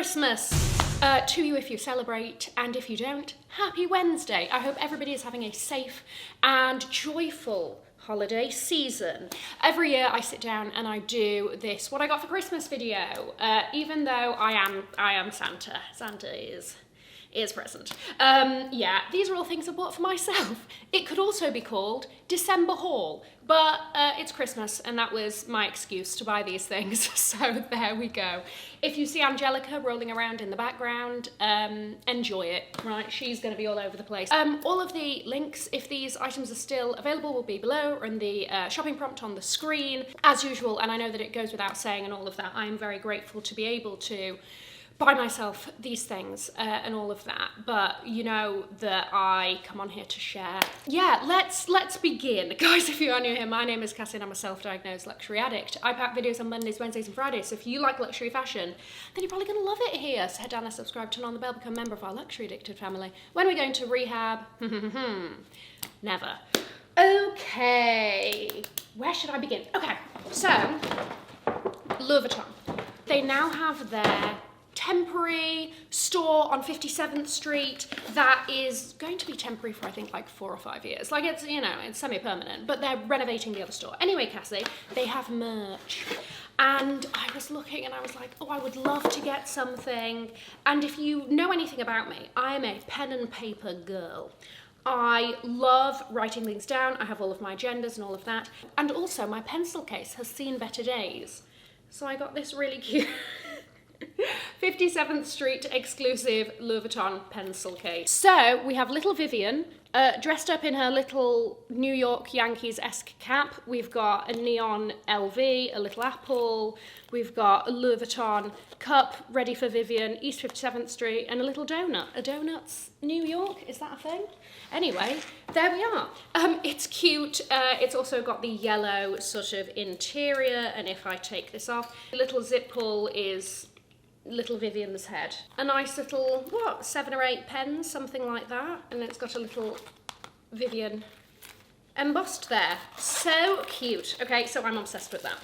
Christmas to you if you celebrate, and if you don't, happy Wednesday. I hope everybody is having a safe and joyful holiday season. Every year I sit down and I do this what I got for Christmas video, even though I am Santa. Santa is present. Yeah, these are all things I bought for myself. It could also be called December haul, but it's Christmas and that was my excuse to buy these things, so there we go. If you see Angelica rolling around in the background, enjoy it, right? She's gonna be all over the place. All of the links, if these items are still available, will be below or in the shopping prompt on the screen, as usual, and I know that it goes without saying and all of that. I am very grateful to be able to buy myself these things and all of that, but you know that I come on here to share. Yeah, let's begin. Guys, if you are new here, my name is Cassie and I'm a self-diagnosed luxury addict. I pack videos on Mondays, Wednesdays and Fridays, so if you like luxury fashion, then you're probably gonna love it here. So head down and subscribe, turn on the bell, become a member of our luxury addicted family. When are we going to rehab? Never. Okay, where should I begin? Okay, so, Louis Vuitton. They now have their temporary store on 57th Street that is going to be temporary for I think like 4 or 5 years. Like it's, you know, it's semi-permanent, but they're renovating the other store. Anyway, Cassie, they have merch. And I was looking and I was like, oh, I would love to get something. And if you know anything about me, I am a pen and paper girl. I love writing things down. I have all of my agendas and all of that. And also my pencil case has seen better days. So I got this really cute 57th Street exclusive Louis Vuitton pencil case. So we have little Vivian dressed up in her little New York Yankees-esque cap. We've got a neon LV, a little apple. We've got a Louis Vuitton cup ready for Vivian, East 57th Street, and a little donut. A donut's New York, is that a thing? Anyway, there we are. It's cute. It's also got the yellow sort of interior, and if I take this off, the little zip pull is little Vivian's head. A nice little, what, 7 or 8 pens, something like that. And then it's got a little Vivian embossed there. So cute. Okay, so I'm obsessed with that.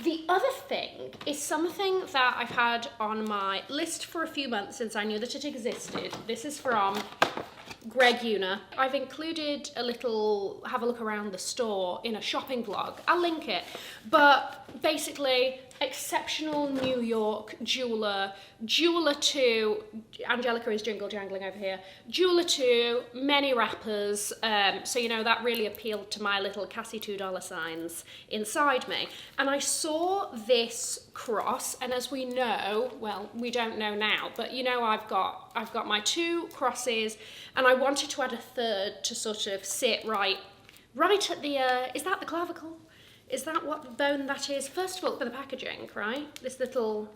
The other thing is something that I've had on my list for a few months since I knew that it existed. This is from Greg Una. I've included a little have a look around the store in a shopping vlog. I'll link it. But basically, exceptional New York jeweler to, Angelica is jingle jangling over here, jeweler to, many rappers, so you know that really appealed to my little Cassie $2 signs inside me. And I saw this cross, and as we know, well, we don't know now, but you know I've got my 2 crosses, and I wanted to add a third to sort of sit right at the, is that the clavicle? Is that what bone that is? First of all, for the packaging, right? This little,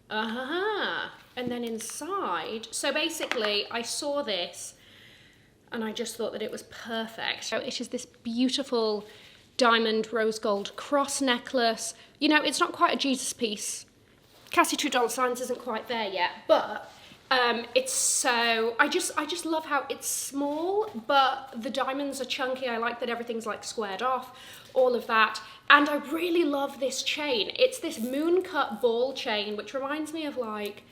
and then inside. So basically, I saw this and I just thought that it was perfect. So it is this beautiful diamond rose gold cross necklace. You know, it's not quite a Jesus piece. Cassie $2 signs isn't quite there yet, but it's so, I just love how it's small, but the diamonds are chunky. I like that everything's like squared off, all of that. And I really love this chain. It's this moon cut ball chain, which reminds me of like,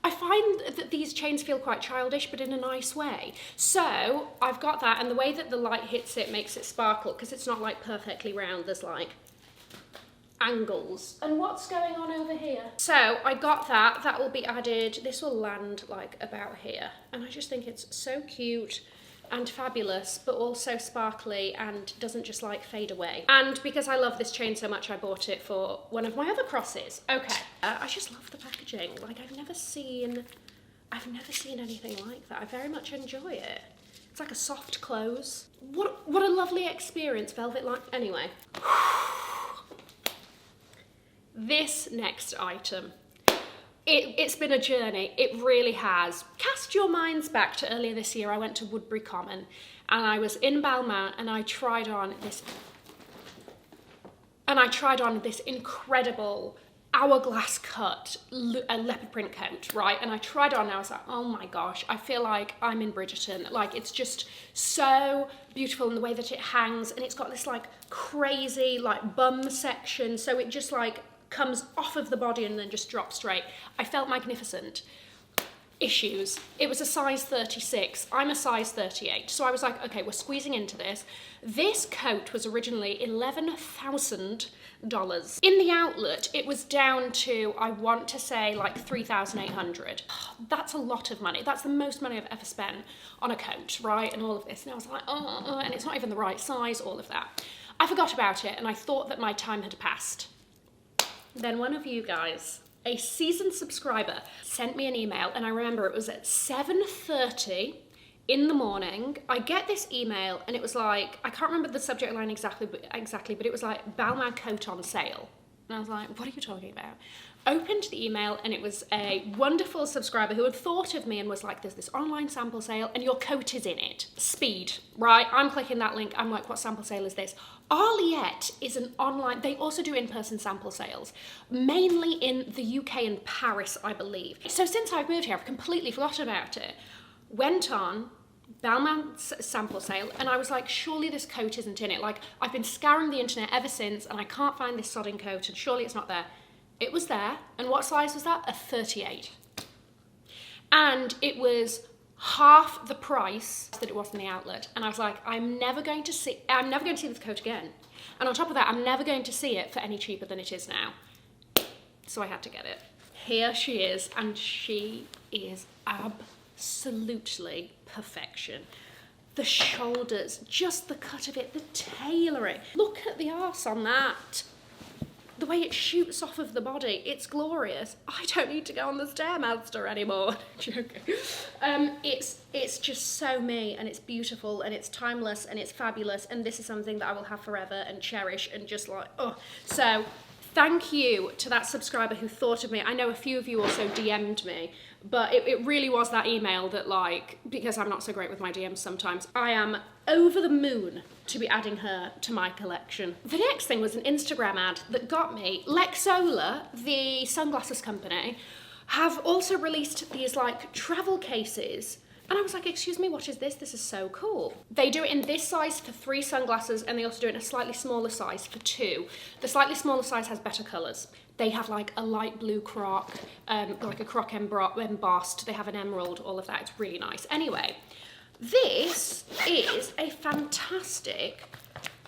I find that these chains feel quite childish, but in a nice way. So I've got that, and the way that the light hits it makes it sparkle, because it's not like perfectly round. There's like angles. And what's going on over here? So I got that will be added, this will land like about here, and I just think it's so cute and fabulous, but also sparkly and doesn't just like fade away. And because I love this chain so much, I bought it for one of my other crosses. Okay, I just love the packaging. Like I've never seen anything like that. I very much enjoy it. It's like a soft close. What a lovely experience, velvet like. Anyway. This next item, it's been a journey, it really has. Cast your minds back to earlier this year. I went to Woodbury Common and I was in Balmain and I tried on this incredible hourglass cut leopard print coat, right? And I tried on and I was like, oh my gosh, I feel like I'm in Bridgerton. Like it's just so beautiful in the way that it hangs, and it's got this like crazy like bum section, so it just like comes off of the body and then just drops straight. I felt magnificent. Issues. It was a size 36. I'm a size 38. So I was like, okay, we're squeezing into this. This coat was originally $11,000. In the outlet, it was down to, I want to say, like $3,800. That's a lot of money. That's the most money I've ever spent on a coat, right? And all of this. And I was like, and it's not even the right size, all of that. I forgot about it and I thought that my time had passed. Then one of you guys, a seasoned subscriber, sent me an email, and I remember it was at 7:30 in the morning. I get this email and it was like, I can't remember the subject line exactly, but it was like Balmain coat on sale. And I was like, what are you talking about? Opened the email and it was a wonderful subscriber who had thought of me and was like, there's this online sample sale and your coat is in it. Speed, right? I'm clicking that link. I'm like, what sample sale is this? Arliette is an online, they also do in-person sample sales, mainly in the UK and Paris, I believe. So since I've moved here, I've completely forgotten about it. Went on Balmain sample sale and I was like, surely this coat isn't in it. Like, I've been scouring the internet ever since and I can't find this sodding coat and surely it's not there. It was there. And what size was that? A 38. And it was half the price that it was in the outlet. And I was like, I'm never going to see this coat again. And on top of that, I'm never going to see it for any cheaper than it is now. So I had to get it. Here she is, and she is absolutely perfection. The shoulders, just the cut of it, the tailoring. Look at the arse on that. The way it shoots off of the body, it's glorious. I don't need to go on the Stairmaster anymore. Joking. It's just so me, and it's beautiful, and it's timeless, and it's fabulous, and this is something that I will have forever and cherish, and just like, oh. So thank you to that subscriber who thought of me. I know a few of you also DM'd me, but it really was that email that, like, because I'm not so great with my DMs sometimes, I am over the moon to be adding her to my collection. The next thing was an Instagram ad that got me. Lexola, the sunglasses company, have also released these like travel cases. And I was like, excuse me, what is this? This is so cool. They do it in this size for 3 sunglasses, and they also do it in a slightly smaller size for 2. The slightly smaller size has better colours. They have like a light blue croc, like a croc embossed. They have an emerald, all of that. It's really nice. Anyway, this is a fantastic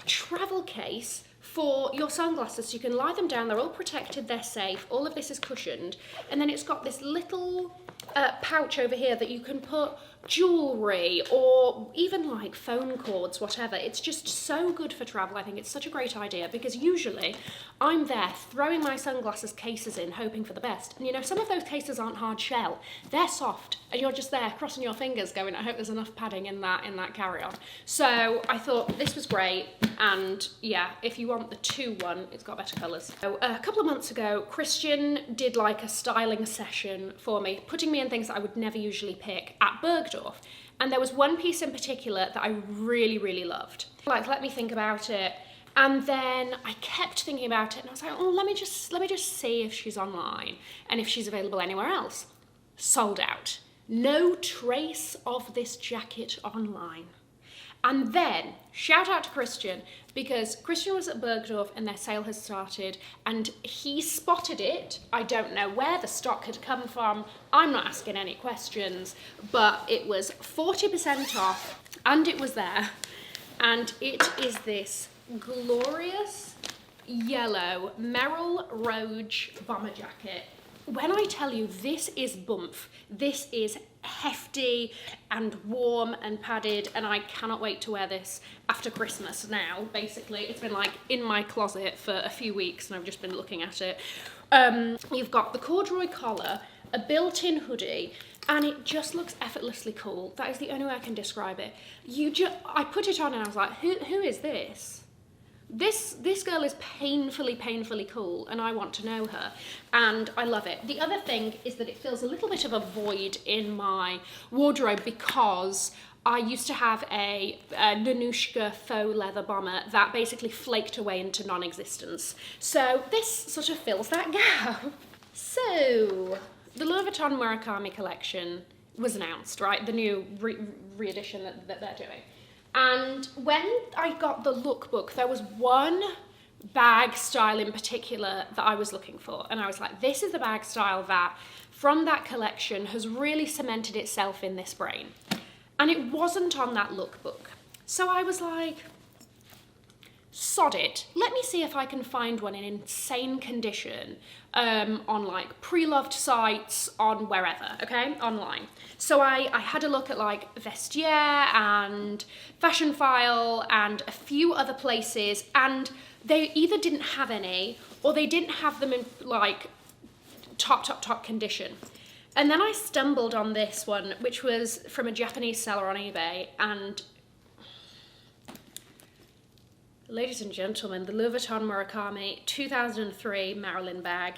travel case for your sunglasses. You can lie them down, they're all protected, they're safe, all of this is cushioned, and then it's got this little pouch over here that you can put jewellery or even like phone cords, whatever. It's just so good for travel. I think it's such a great idea because usually I'm there throwing my sunglasses cases in hoping for the best, and you know, some of those cases aren't hard shell, they're soft, and you're just there crossing your fingers going, I hope there's enough padding in that carry-on. So I thought this was great, and yeah, if you want the 2-1, it's got better colours. So a couple of months ago, Christian did like a styling session for me, putting me in things that I would never usually pick at Bergdorf. And there was one piece in particular that I really, really loved. Like, let me think about it. And then I kept thinking about it and I was like, oh, let me just see if she's online and if she's available anywhere else. Sold out. No trace of this jacket online. And then, shout out to Christian, because Christian was at Bergdorf and their sale has started and he spotted it. I don't know where the stock had come from. I'm not asking any questions, but it was 40% off and it was there. And it is this glorious yellow Merrill Roge bomber jacket. When I tell you this is boomph, this is hefty and warm and padded, and I cannot wait to wear this after Christmas now, basically. It's been like in my closet for a few weeks and I've just been looking at it. You've got the corduroy collar, a built-in hoodie, and it just looks effortlessly cool. That is the only way I can describe it. I put it on and I was like, who is this? This girl is painfully cool and I want to know her and I love it. The other thing is that it fills a little bit of a void in my wardrobe because I used to have a Nanushka faux leather bomber that basically flaked away into non-existence. So this sort of fills that gap. So the Louis Vuitton Murakami collection was announced, right? The new re-edition that they're doing. And when I got the lookbook, there was one bag style in particular that I was looking for. And I was like, this is the bag style that from that collection has really cemented itself in this brain. And it wasn't on that lookbook. So I was like, sod it. Let me see if I can find one in insane condition on like pre-loved sites, on wherever, okay, online. So I had a look at like Vestiaire and Fashion File and a few other places, and they either didn't have any or they didn't have them in like top condition. And then I stumbled on this one, which was from a Japanese seller on eBay, and ladies and gentlemen, the Louis Vuitton Murakami 2003 Marilyn bag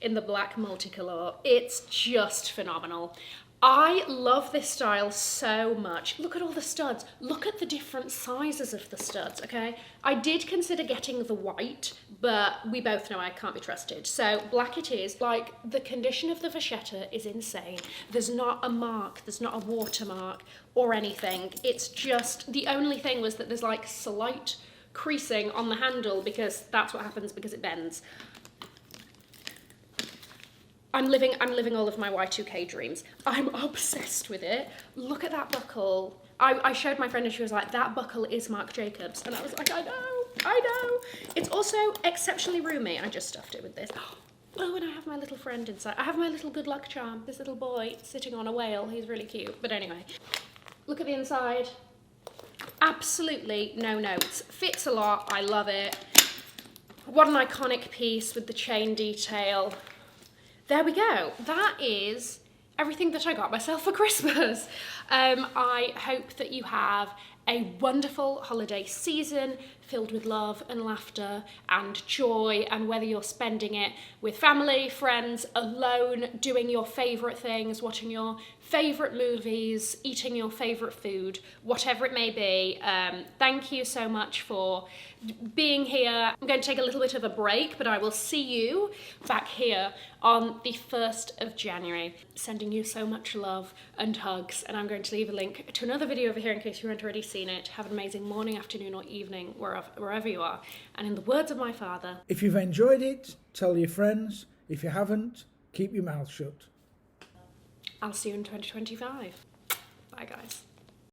in the black multicolor. It's just phenomenal. I love this style so much. Look at all the studs. Look at the different sizes of the studs, okay? I did consider getting the white, but we both know I can't be trusted. So black it is. Like, the condition of the vachetta is insane. There's not a mark, there's not a watermark or anything. It's just, the only thing was that there's like slight creasing on the handle because that's what happens because it bends. I'm living all of my Y2K dreams. I'm obsessed with it. Look at that buckle. I showed my friend and she was like, that buckle is Marc Jacobs. And I was like, I know. It's also exceptionally roomy. I just stuffed it with this. Oh, and I have my little friend inside. I have my little good luck charm, this little boy sitting on a whale. He's really cute. But anyway, look at the inside. Absolutely no notes. Fits a lot. I love it. What an iconic piece with the chain detail. There we go. That is everything that I got myself for Christmas. I hope that you have a wonderful holiday season filled with love and laughter and joy, and whether you're spending it with family, friends, alone, doing your favourite things, watching your favourite movies, eating your favourite food, whatever it may be, thank you so much for being here. I'm going to take a little bit of a break, but I will see you back here on the 1st of January. Sending you so much love and hugs, and I'm going to leave a link to another video over here in case you haven't already seen it. Have an amazing morning, afternoon or evening, wherever you are. And in the words of my father, if you've enjoyed it, tell your friends. If you haven't, keep your mouth shut. I'll see you in 2025. Bye guys.